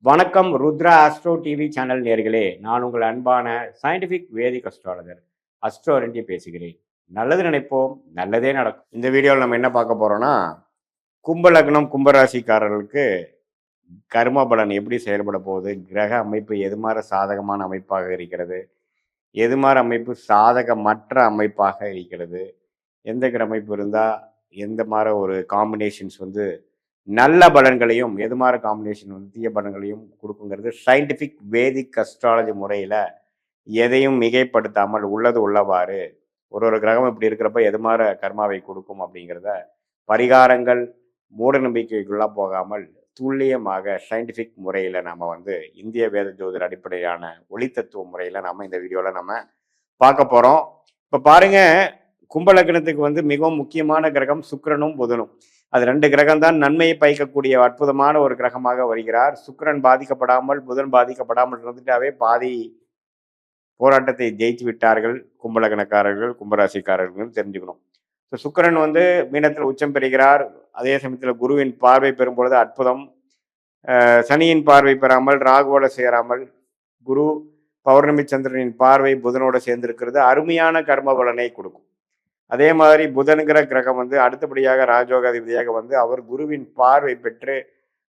வணக்கம் Rudra astro TV channel நேர்களே, நான் உங்கள் அன்பான சயின்டிஃபிக் வேதிக் அஸ்ட்ராலஜர் அஸ்ட்ரோரண்டி பேசுகிறேன். நல்லது நினைப்போம், நல்லதே நடக்கும். இந்த வீடியோவில் நம்ம என்ன பார்க்க போறோம்னா, கும்ப லக்னம் கும்பராசிக்காரர்களுக்கு கர்ம பலன் எப்படி செயல்பட போகுது, கிரக அமைப்பு எது மாதிரி சாதகமான அமைப்பாக இருக்கிறது, எது மாதிரி அமைப்பு சாதகமற்ற அமைப்பாக இருக்கிறது, எந்த கிரக அமைப்பு இருந்தால் எந்த மாதிரி ஒரு காம்பினேஷன்ஸ் வந்து நல்ல பலன்களையும், எது மாதிரி காம்பினேஷன் வந்து தீய பலன்களையும் கொடுக்குங்கிறது சயின்டிஃபிக் வேதிக் அஸ்ட்ராலஜி முறையில் எதையும் மிகைப்படுத்தாமல் உள்ளது உள்ளவாறு ஒரு ஒரு கிரகம் இப்படி இருக்கிறப்ப எது மாதிரி கர்மாவை கொடுக்கும் அப்படிங்கிறத பரிகாரங்கள் மூட நம்பிக்கைக்குள்ளாக போகாமல் துல்லியமாக சயின்டிஃபிக் முறையில் நம்ம வந்து இந்திய வேத ஜோதிட அடிப்படையான ஒளித்தத்துவ முறையில் நம்ம இந்த வீடியோவில் நம்ம பார்க்க போகிறோம். இப்போ பாருங்க, கும்ப லக்னத்துக்கு வந்து மிகவும் முக்கியமான கிரகம் சுக்கிரனும் புதனும். அது ரெண்டு கிரகம் தான் நன்மையை பயக்கக்கூடிய அற்புதமான ஒரு கிரகமாக வருகிறார். சுக்கிரன் பாதிக்கப்படாமல் புதன் பாதிக்கப்படாமல் இருந்துட்டாவே பாதி போராட்டத்தை ஜெயித்து விட்டார்கள் கும்பலகனக்காரர்கள் கும்பராசிக்காரர்கள் தெரிஞ்சுக்கணும். ஸோ சுக்கிரன் வந்து மீனத்தில் உச்சம் பெறுகிறார். அதே சமயத்தில் குருவின் பார்வை பெறும் பொழுது அற்புதம். சனியின் பார்வை பெறாமல் ராகுவோட சேராமல் குரு பௌர்ணமி சந்திரனின் பார்வை புதனோட சேர்ந்திருக்கிறது அருமையான கர்ம பலனை கொடுக்கும். அதே மாதிரி புதன்கிற கிரகம் வந்து அடுத்தபடியாக ராஜோகாதிபதியாக வந்து அவர் குருவின் பார்வை பெற்று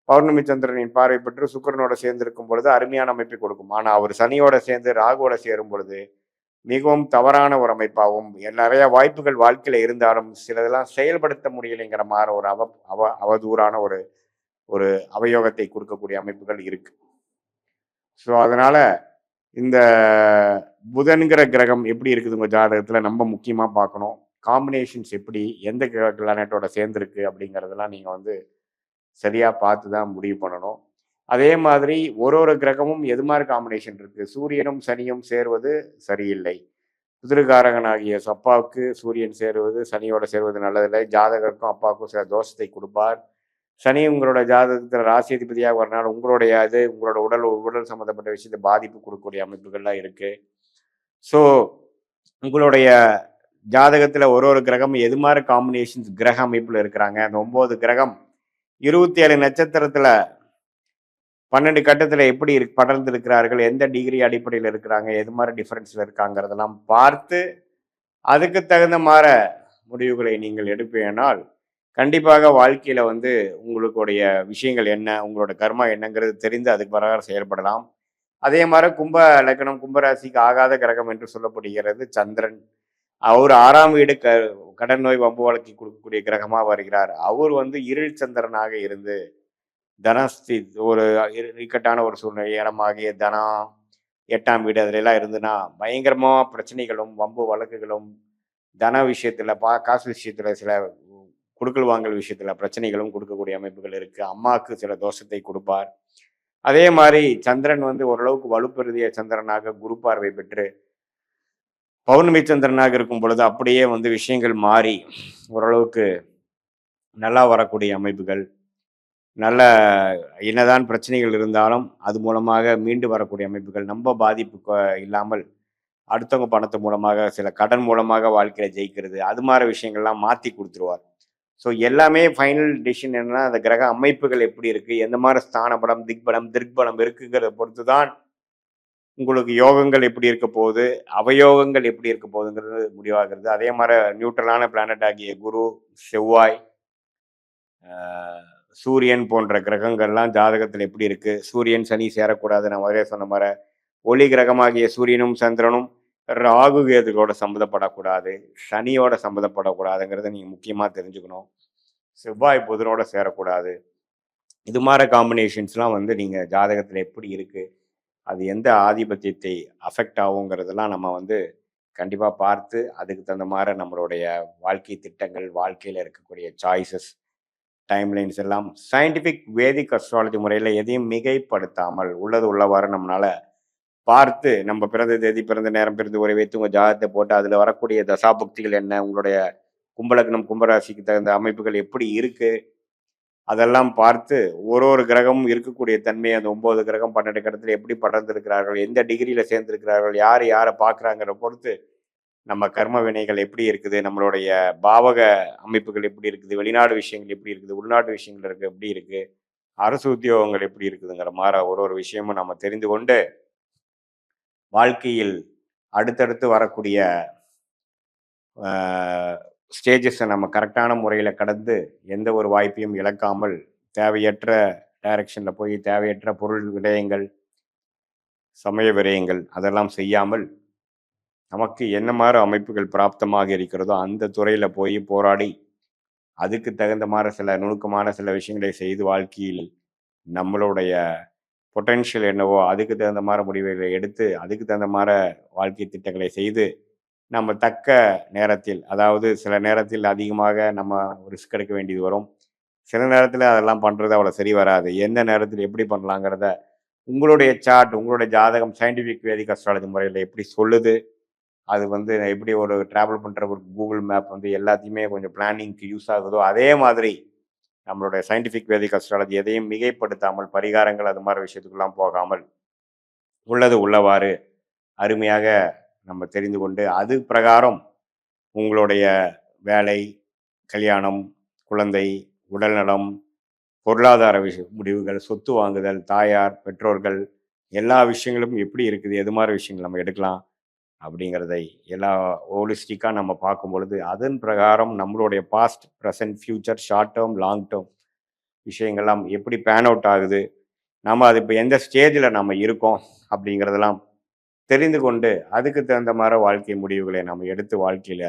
பௌர்ணமி சந்திரனின் பார்வை பெற்று சுக்கிரனோட சேர்ந்திருக்கும் பொழுது அருமையான அமைப்பை கொடுக்கும். ஆனால் அவர் சனியோட சேர்ந்து ராகுவோட சேரும் பொழுது மிகவும் தவறான ஒரு அமைப்பாகவும் நிறைய வாய்ப்புகள் வாழ்க்கையில இருந்தாலும் சிலதெல்லாம் செயல்படுத்த முடியலைங்கிற மாதிரி ஒரு அவதூறான ஒரு ஒரு அவயோகத்தை கொடுக்கக்கூடிய அமைப்புகள் இருக்கு. ஸோ அதனால இந்த புதன்கிற கிரகம் எப்படி இருக்குது உங்க ஜாதகத்துல நம்ம முக்கியமா பார்க்கணும். காம்பினேஷன்ஸ் எப்படி எந்த பிளானட்டோட சேர்ந்துருக்கு அப்படிங்கிறதெல்லாம் நீங்கள் வந்து சரியாக பார்த்து தான் முடிவு பண்ணணும். அதே மாதிரி ஒரு ஒரு கிரகமும் எது மாதிரி காம்பினேஷன் இருக்குது. சூரியனும் சனியும் சேருவது சரியில்லை. புதிர்காரகனாகிய அப்பாவுக்கு சூரியன் சேருவது சனியோட சேருவது நல்லதில்லை. ஜாதகருக்கும் அப்பாவுக்கும் சில தோஷத்தை கொடுப்பார். சனி உங்களோட ஜாதகத்தில் ராசி அதிபதியாக வரனால உங்களுடைய உங்களோட உடல் சம்மந்தப்பட்ட விஷயத்தை பாதிப்பு கொடுக்கக்கூடிய அமைப்புகள்லாம் இருக்குது. ஸோ உங்களுடைய ஜாதகத்தில் ஒரு ஒரு கிரகம் எது மாதிரி காம்பினேஷன்ஸ் கிரக அமைப்பில் இருக்கிறாங்க. அந்த 9 கிரகம் 27 நட்சத்திரத்தில் 12 கட்டத்தில் எப்படி படர்ந்து இருக்கிறார்கள், எந்த டிகிரி அடிப்படையில் இருக்கிறாங்க, எது மாதிரி டிஃபரன்ஸில் இருக்காங்கிறதெல்லாம் பார்த்து அதுக்கு தகுந்த மாதிரி முடிவுகளை நீங்கள் எடுப்பீனால் கண்டிப்பாக வாழ்க்கையில் வந்து உங்களுடைய விஷயங்கள் என்ன, உங்களோட கர்மா என்னங்கிறது தெரிந்து அதுக்கு பிரகாரம் செயல்படலாம். அதே மாதிரி கும்ப லக்னம் கும்பராசிக்கு ஆகாத கிரகம் என்று சொல்லப்படுகிறது சந்திரன். அவர் 6ஆம் வீடு கடன் நோய் வம்பு வழக்கி கொடுக்கக்கூடிய கிரகமாக வருகிறார். அவர் வந்து இருள் சந்திரனாக இருந்து தனஸ்தி ஒரு இக்கட்டான ஒரு சூழ்நிலை இடமாகிய தனம் 8ஆம் வீடு அதிலெல்லாம் இருந்துன்னா பயங்கரமாக பிரச்சனைகளும் வம்பு வழக்குகளும் தன விஷயத்தில் காசு விஷயத்தில் சில கொடுக்கல் வாங்கல் விஷயத்தில் பிரச்சனைகளும் கொடுக்கக்கூடிய அமைப்புகள் இருக்குது. அம்மாவுக்கு சில தோஷத்தை கொடுப்பார். அதே மாதிரி சந்திரன் வந்து ஓரளவுக்கு வலுப்பெருதிய சந்திரனாக குரு பார்வை பெற்று பௌர்ணமி சந்திரனாக இருக்கும் பொழுது அப்படியே வந்து விஷயங்கள் மாறி ஓரளவுக்கு நல்லா வரக்கூடிய அமைப்புகள், நல்ல என்னதான் பிரச்சனைகள் இருந்தாலும் அது மூலமாக மீண்டு வரக்கூடிய அமைப்புகள், நம்ம பாதிப்பு இல்லாமல் அடுத்தவங்க பணத்து மூலமாக சில கடன் மூலமாக வாழ்க்கையில ஜெயிக்கிறது, அது மாதிரி விஷயங்கள்லாம் மாற்றி கொடுத்துருவார். ஸோ எல்லாமே ஃபைனல் டிசிஷன் என்னன்னா அந்த கிரக அமைப்புகள் எப்படி இருக்கு, எந்த மாதிரி ஸ்தான பலம் திக்பலம் இருக்குங்கிறத பொறுத்து தான் உங்களுக்கு யோகங்கள் எப்படி இருக்க போகுது, அவயோகங்கள் எப்படி இருக்க போகுதுங்கிறது முடிவாகிறது. அதே மாதிரி நியூட்ரலான பிளானட் ஆகிய குரு, செவ்வாய், சூரியன் போன்ற கிரகங்கள்லாம் ஜாதகத்தில் எப்படி இருக்கு. சூரியன் சனி சேரக்கூடாது. நான் முதலே சொன்ன மாதிரி ஒளி கிரகமாகிய சூரியனும் சந்திரனும் ராகு கேதுகளோட சம்மந்தப்படக்கூடாது, சனியோட சம்மந்தப்படக்கூடாதுங்கிறத நீங்கள் முக்கியமாக தெரிஞ்சுக்கணும். செவ்வாய் புதனோட சேரக்கூடாது. இது மாதிரி காம்பினேஷன்ஸ்லாம் வந்து நீங்கள் ஜாதகத்தில் எப்படி இருக்குது, அது எந்த ஆதிபத்தியத்தை அஃபெக்ட் ஆகுங்கிறதெல்லாம் நம்ம வந்து கண்டிப்பாக பார்த்து அதுக்கு தகுந்த மாதிரி நம்மளுடைய வாழ்க்கை திட்டங்கள், வாழ்க்கையில் இருக்கக்கூடிய சாய்ஸஸ், டைம்லைன்ஸ் எல்லாம் சயின்டிஃபிக் வேதிக் அஸ்ட்ராலஜி முறையில் எதையும் மிகைப்படுத்தாமல் உள்ளது உள்ளவாறு நம்மளால் பார்த்து நம்ம பிறந்த தேதி, பிறந்த நேரம், பிறந்து உரை வைத்து உங்கள் ஜாதகத்தை போட்டு அதில் வரக்கூடிய தசாபக்திகள் என்ன, உங்களுடைய கும்பலக்னம் கும்பராசிக்கு தகுந்த அமைப்புகள் எப்படி இருக்குது, அதெல்லாம் பார்த்து ஒரு ஒரு கிரகமும் இருக்கக்கூடிய தன்மை, அந்த 9 கிரகம் 12 கடத்தில் எப்படி படர்ந்திருக்கிறார்கள், எந்த டிகிரியில் சேர்ந்திருக்கிறார்கள், யார் யாரை பார்க்குறாங்கிற பொறுத்து நம்ம கர்ம வினைகள் எப்படி இருக்குது, நம்மளுடைய பாவக அமைப்புகள் எப்படி இருக்குது, வெளிநாடு விஷயங்கள் எப்படி இருக்குது, உள்நாட்டு விஷயங்கள் எப்படி இருக்குது, அரசு உத்தியோகங்கள் எப்படி இருக்குதுங்கிற மாதிரி ஒரு விஷயமும் நம்ம தெரிந்து கொண்டு வாழ்க்கையில் அடுத்தடுத்து வரக்கூடிய ஸ்டேஜஸை நம்ம கரெக்டான முறையில் கடந்து எந்த ஒரு வாய்ப்பையும் இழக்காமல் தேவையற்ற டைரக்ஷனில் போய் தேவையற்ற பொருள் விரயங்கள் சமய விரயங்கள் அதெல்லாம் செய்யாமல் நமக்கு என்ன மாதிரி அமைப்புகள் பிராப்தமாக இருக்கிறதோ அந்த துறையில் போய் போராடி அதுக்கு தகுந்த மாதிரி சில நுணுக்கமான சில விஷயங்களை செய்து வாழ்க்கையில் நம்மளுடைய பொட்டென்ஷியல் என்னவோ அதுக்கு தகுந்த மாதிரி முடிவுகளை எடுத்து அதுக்கு தகுந்த மாதிரி வாழ்க்கை திட்டங்களை செய்து நம்ம தக்க நேரத்தில், அதாவது சில நேரத்தில் அதிகமாக நம்ம ரிஸ்க் எடுக்க வேண்டியது வரும். சில நேரத்தில் அதெல்லாம் பண்ணுறது அவ்வளோ சரி வராது. எந்த நேரத்தில் எப்படி பண்ணலாங்கிறத உங்களுடைய சார்ட், உங்களுடைய ஜாதகம் சயின்டிஃபிக் வேதிக் அஸ்ட்ராலஜி முறையில் எப்படி சொல்லுது, அது வந்து எப்படி ஒரு ட்ராவல் பண்ணுற ஒரு கூகுள் மேப் வந்து எல்லாத்தையுமே கொஞ்சம் பிளானிங்க்கு யூஸ் ஆகுதோ அதே மாதிரி நம்மளுடைய சயின்டிஃபிக் வேதிக் அஸ்ட்ராலஜி எதையும் மிகைப்படுத்தாமல், பரிகாரங்கள் அது மாதிரி விஷயத்துக்கெல்லாம் போகாமல் உள்ளது உள்ளவாறு அருமையாக நம்ம தெரிந்து கொண்டு அது பிரகாரம் உங்களுடைய வேலை, கல்யாணம், குழந்தை, உடல்நலம், பொருளாதார முடிவுகள், சொத்து வாங்குதல், தாயார், பெற்றோர்கள் எல்லா விஷயங்களும் எப்படி இருக்குது, எது மாதிரி விஷயங்கள் நம்ம எடுக்கலாம் அப்படிங்கிறதை எல்லா ஹோலிஸ்டிக்காக நம்ம பார்க்கும் பொழுது அதன் பிரகாரம் நம்மளுடைய past, present, future, short term, long term விஷயங்கள்லாம் எப்படி பேன் அவுட் ஆகுது, நம்ம அது இப்போ எந்த ஸ்டேஜில் நம்ம இருக்கோம் அப்படிங்கிறதெல்லாம் தெரிந்து கொண்டு அதுக்கு தகுந்த மாதிரி வாழ்க்கை முடிவுகளை நம்ம எடுத்து வாழ்க்கையில்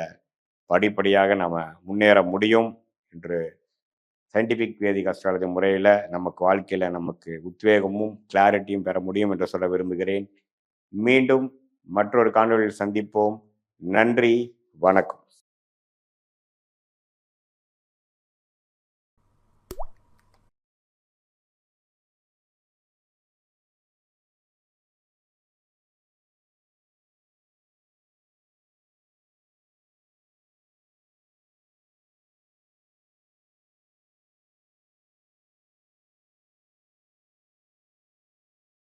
படிப்படியாக நம்ம முன்னேற முடியும் என்று சயின்டிஃபிக் வேதிக் அஸ்ட்ராலஜி முறையில் நமக்கு வாழ்க்கையில் நமக்கு உத்வேகமும் கிளாரிட்டியும் பெற முடியும் என்று சொல்ல விரும்புகிறேன். மீண்டும் மற்றொரு காணொலியில் சந்திப்போம். நன்றி, வணக்கம்.